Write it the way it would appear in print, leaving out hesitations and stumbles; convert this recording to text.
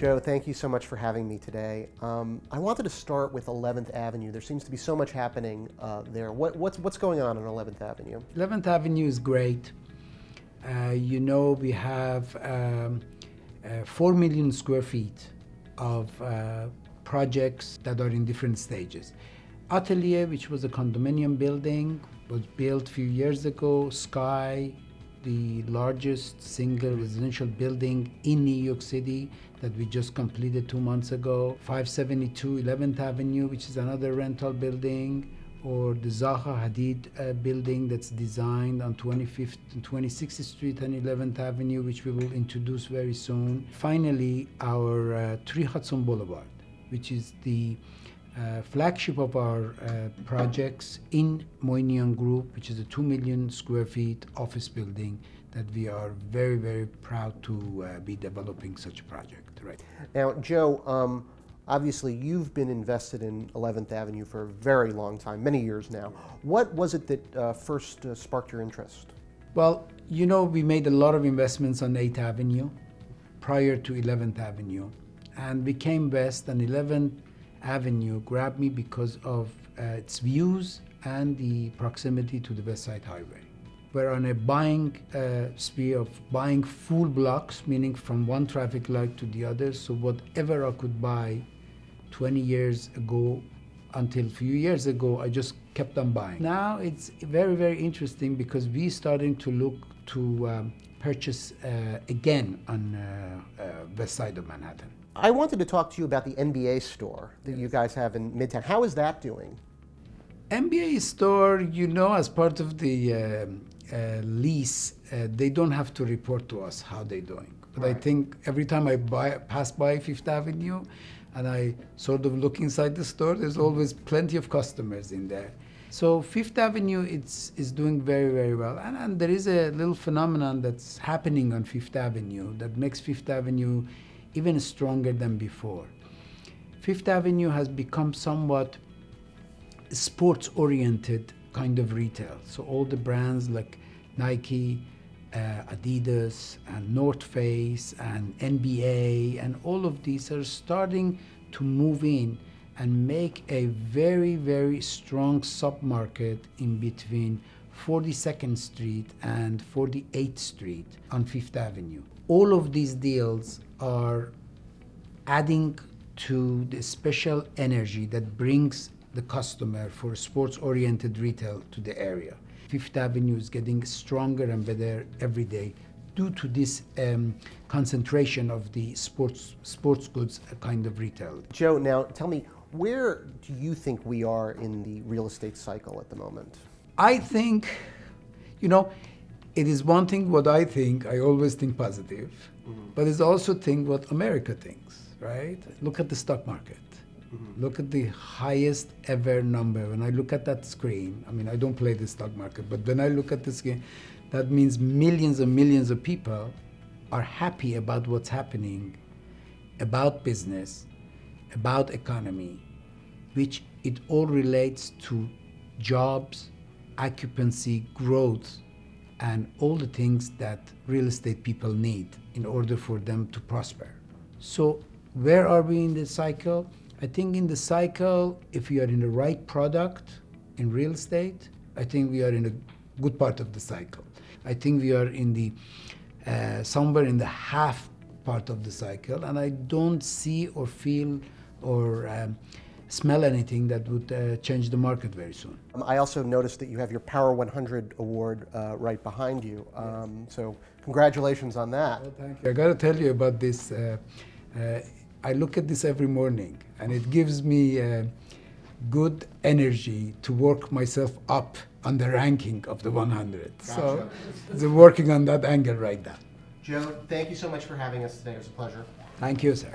Joe, thank you so much for having me today. I wanted to start with 11th Avenue. There seems to be so much happening there. What's going on 11th Avenue? 11th Avenue is great. We have 4 million square feet of projects that are in different stages. Atelier, which was a condominium building, was built a few years ago. Sky, the largest single residential building in New York City that we just completed 2 months ago. 572 11th Avenue, which is another rental building, or the Zaha Hadid building that's designed on 25th and 26th Street and 11th Avenue, which we will introduce very soon. Finally, our 3 Hudson Boulevard, which is the flagship of our projects in Moinian Group, which is a 2 million square feet office building that we are very, very proud to be developing such a project. Right. Now, Joe, obviously you've been invested in 11th Avenue for a very long time, many years now. What was it that first sparked your interest? Well, we made a lot of investments on 8th Avenue prior to 11th Avenue, and we came west, and 11th Avenue grabbed me because of its views and the proximity to the West Side Highway. We're on a buying spree of buying full blocks, meaning from one traffic light to the other. So whatever I could buy 20 years ago until a few years ago, I just kept on buying. Now it's very, very interesting because we're starting to look to purchase again on west side of Manhattan. I wanted to talk to you about the NBA store that you guys have in Midtown. How is that doing? NBA store, as part of the lease, they don't have to report to us how they're doing. But right. I think every time I pass by Fifth Avenue and I sort of look inside the store, there's always plenty of customers in there. So Fifth Avenue is doing very, very well. And there is a little phenomenon that's happening on Fifth Avenue that makes Fifth Avenue even stronger than before. Fifth Avenue has become somewhat sports-oriented kind of retail. So all the brands like Nike, Adidas, and North Face, and NBA, and all of these are starting to move in and make a very, very strong submarket in between 42nd Street and 48th Street on Fifth Avenue. All of these deals are adding to the special energy that brings the customer for sports-oriented retail to the area. Fifth Avenue is getting stronger and better every day due to this concentration of the sports goods kind of retail. Joe, now tell me, where do you think we are in the real estate cycle at the moment? I think, it is one thing what I think. I always think positive, but it's also think what America thinks, right? Look at the stock market. Look at the highest ever number. When I look at that screen, I don't play the stock market, but when I look at the screen, that means millions and millions of people are happy about what's happening, about business, about economy, which it all relates to jobs, occupancy, growth, and all the things that real estate people need in order for them to prosper. So where are we in the cycle? I think in the cycle, if you are in the right product in real estate, I think we are in a good part of the cycle. I think we are in the somewhere in the half part of the cycle, and I don't see or feel or smell anything that would change the market very soon. I also noticed that you have your Power 100 award right behind you. So congratulations on that. Well, thank you. I got to tell you about this. I look at this every morning, and it gives me good energy to work myself up on the ranking of the 100. Gotcha. So I'm working on that angle right now. Joe, thank you so much for having us today. It was a pleasure. Thank you, sir.